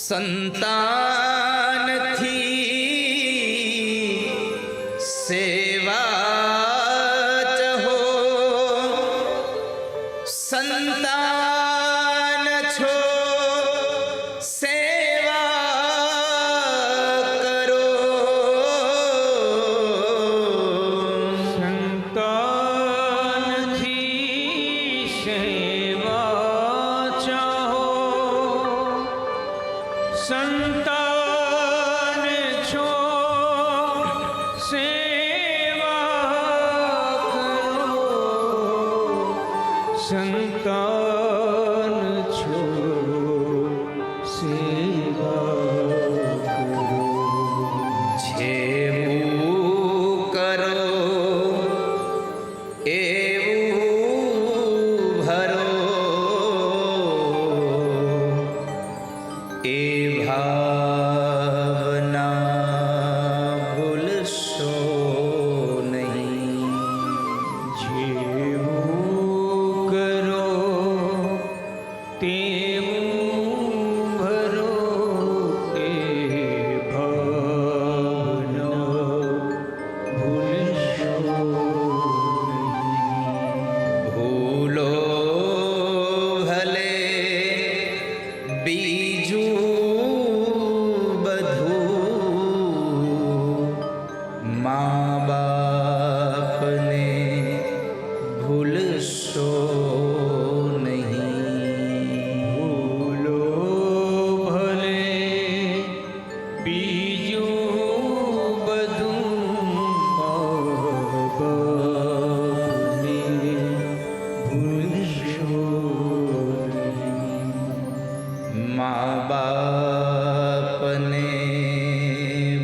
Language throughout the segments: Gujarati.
संतान थी सेवा चहो, संतान छो सेवा करो, संतान थी सेवा चाहो, संतान छो सेवा करो, संतान छो सेवा करो। जेवू करो एवू भरो, ए भावना भूलशो नहीं। जेवू करो तेवू भरो, ए भावना भूलशो नहीं। भूलो भले बीजू बधू, माँ बाप ने भूलशो नहीं। भूलो भले बीजू बधू, माँ बाप ने भूलशो नहीं। माँ बाप ने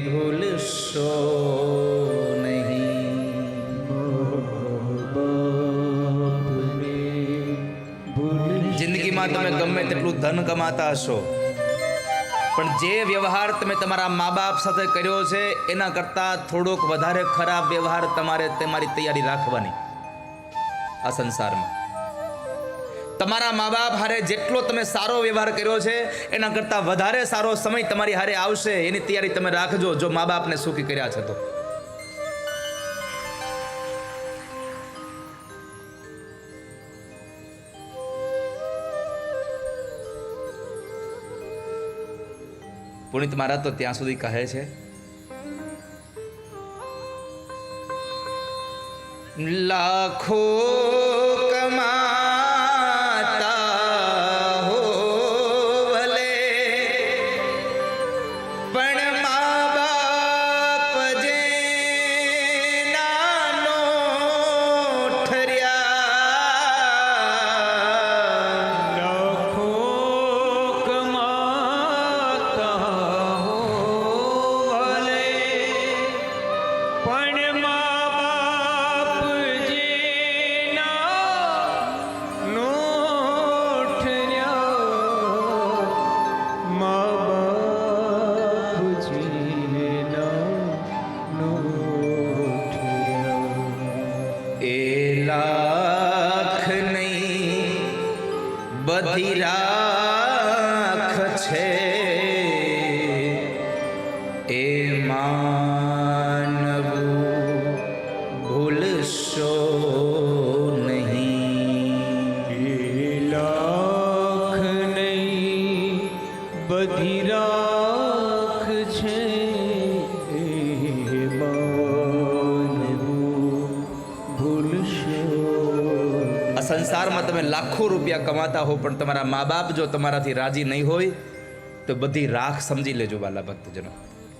भूलशो नहीं। જિંદગીમાં તમે ગમે તેટલું ધન કમાતા હશો, પણ જે વ્યવહાર તમે તમારા મા બાપ સાથે કર્યો છે એના કરતાં થોડોક વધારે ખરાબ વ્યવહાર તમારે તમારી તૈયારી રાખવાની આ સંસારમાં। તમારા મા બાપ હારે જેટલો તમે સારો વ્યવહાર કર્યો છે એના કરતાં વધારે સારો સમય તમારી હારે આવશે, એની તૈયારી તમે રાખજો જો મા બાપને સુખી કર્યા છે તો। પુનિત મહારાજ તો ત્યાં સુધી કહે છે, લાખો કમાતા હો ભલે, પણ મા બાપ જે નાનો ઠર્યા। લાખો કમાતા હો ભલે, પણ મા બાપ જેના નો ઠર્યા। મા બાપ જેના નો ઠર્યા। એ લાખ નહીં બધી રાખ છે, એ માનવું ભૂલશો નહીં। એ લાખ નહીં બધી રાખ છે, એ માનવું ભૂલશો। આ સંસારમાં તમે લાખો રૂપિયા કમાતા હો પણ તમારા મા બાપ જો તમારાથી રાજી નહીં હોય તો બધી રાખ સમજી લેજો વાલા ભક્તજનો।